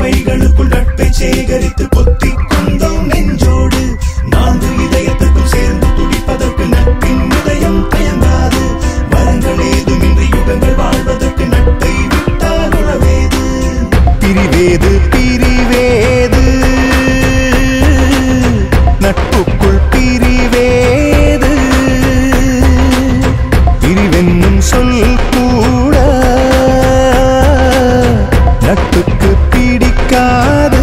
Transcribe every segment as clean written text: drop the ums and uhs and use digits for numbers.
பைகளுக்குள் நட்பை சேகரித்து பொத்தி கொண்டோம் நெஞ்சோடு. நான்கு இதயத்துக்கும் சேர்ந்து துடிப்பதற்கு நட்பின் இதயம் தயங்காது. வரங்கள் ஏதுமின்றி யுகங்கள் வாழ்வதற்கு நட்பை விட்டால் உறவேது. பிரிவேது பிரிவேது நட்புக்குள் பிரிவேது. பிரிவென்னும் சொல் கூட நட்புக்கு பிடிக்காது.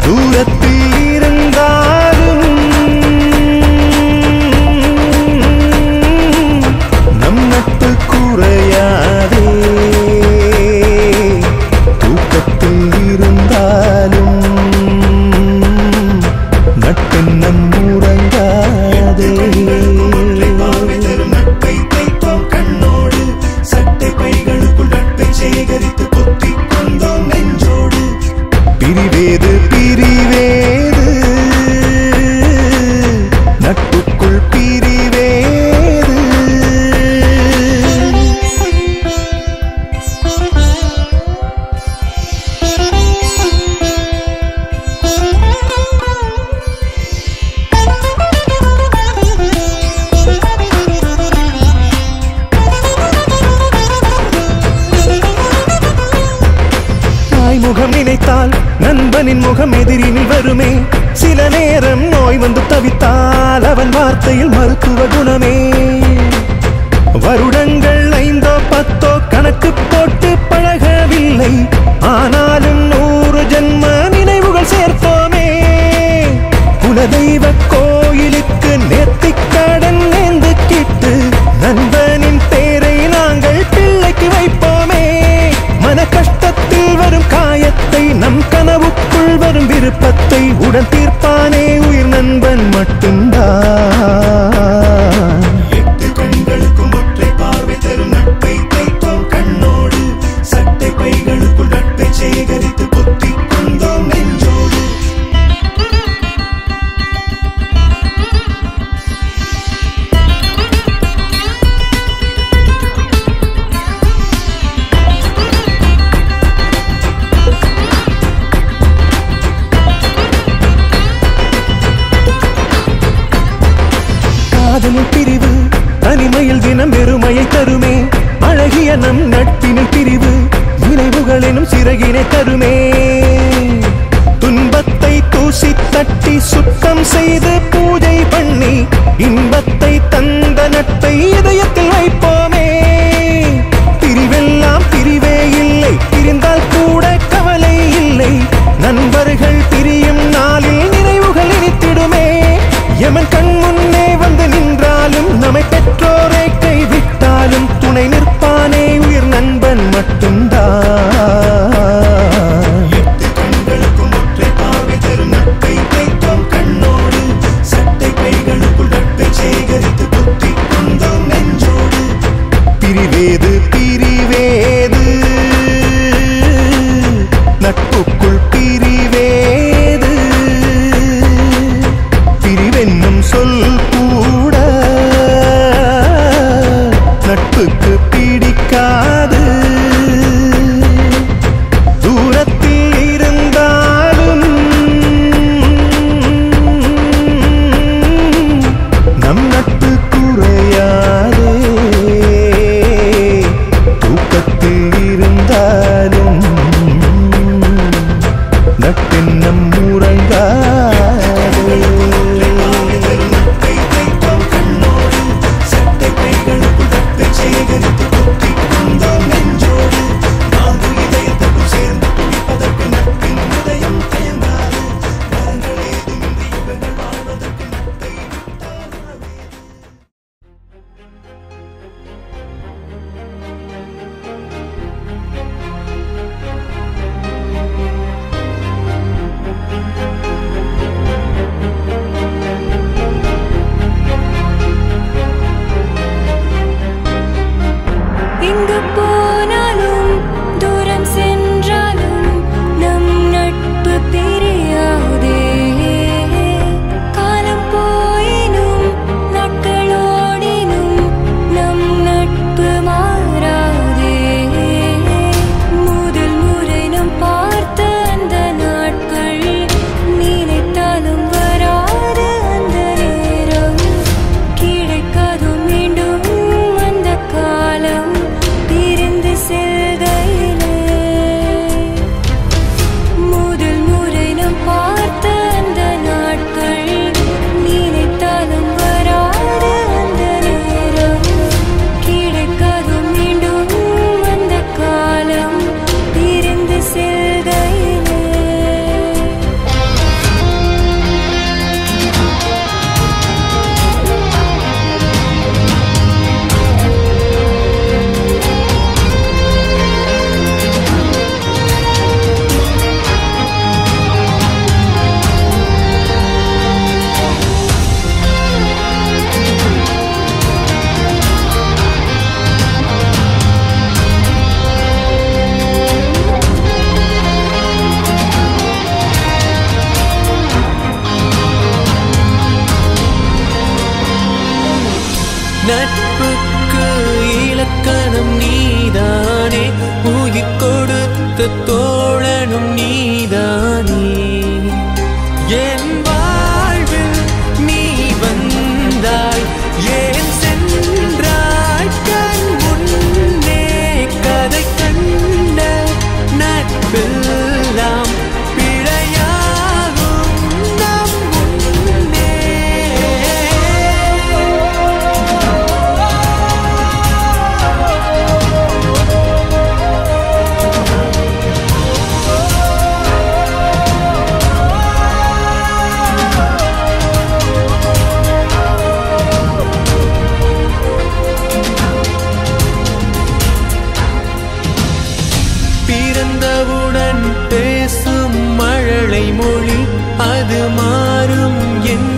தூரத்தில் இருந்தாலும் நம் நட்பு குறையாதே. தூக்கத்தில் இருந்தாலும் நட்பின் நம் உறங்காதே. நட்பை தைத்தோம் கண்ணோடு. சட்டை பைகளுக்குள் நட்பை சேகரித்து பொத்தி கொண்டோம் நெஞ்சோடு. பிரிவேது பிரிவேது நட்புக்குள் பிரிவேது. முகம் நினைத்தால் நண்பனின் முகம் எதிரினில் வருமே. சில நேரம் நோய் வந்து தவித்தால் அவன் வார்த்தையில் மருத்துவ குணமே. வருடங்கள் 5 10 கணக்கு போட்டு பழகவில்லை. ஆனாலும் 100 ஜென்ம நினைவுகள் சேர்த்தோமே. குலதெய்வ கோயிலுக்கு நேர்த்திக்கடன் நேர்ந்து கிட்டு நண்பனின் பேரை நாங்கள் பிள்ளைக்கு வைப்போமே. மன கஷ்டத்தில் வரும் காயத்தை நம் கனவுக்குள் வரும் விருப்பத்தை உடன் தீர்ப்பானே உயிர் நண்பன் மட்டும்தான். 8 கண்களுக்கும் ஒற்றை பார்வை தரும் நட்பை தைத்தோம் கண்ணோடு. சட்டை பைகளுக்குள் நட்பை சேகரித்து பொத்தி கொண்டோம் நெஞ்சோடு. காதலில் பிரிவு தனிமையில் தினம் வெறுமையை தருமே. அழகிய நம் நட்பினில் பிரிவு நினைவுகளினும் சிறகினை தருமே. துன்பத்தை தூசி தட்டி சுத்தம் செய்து பூஜை பண்ணி இன்பத்தை தந்த நட்பை இதயத்தில் வைப்போமே. பிரிவெல்லாம் பிரிவே இல்லை. பிரிந்தால் கூட கவலை இல்லை. நண்பர்கள் பிரியும் நாளில் நினைவுகள் இனித்திடுமே. எமன் கண் முன்னே வந்து நின்றாலும் நம்மை பெற்றோரை கைவிட்டாலும் துணை நிற்பானே உயிர் நண்பன் மட்டும்தான். 8 கண்களுக்கும் ஒற்றை பார்வை தரும் நட்பை தைத்தோம் கண்ணோடு. சட்டை பைகளுக்குள் நட்பை சேகரித்து பொத்தி கொண்டோம் நெஞ்சோடு. உற்ற தோழனும் நீதானே. என் வாழ்வில் நீ வந்தாய், ஏன் சென்றாய் கண் முன்னே. கதை கண்ட நட்பெல்லாம் பிழையாகும் நம் முன்னே. பிறந்தவுடன் பேசும் மழலை மொழி அது மாறும் என்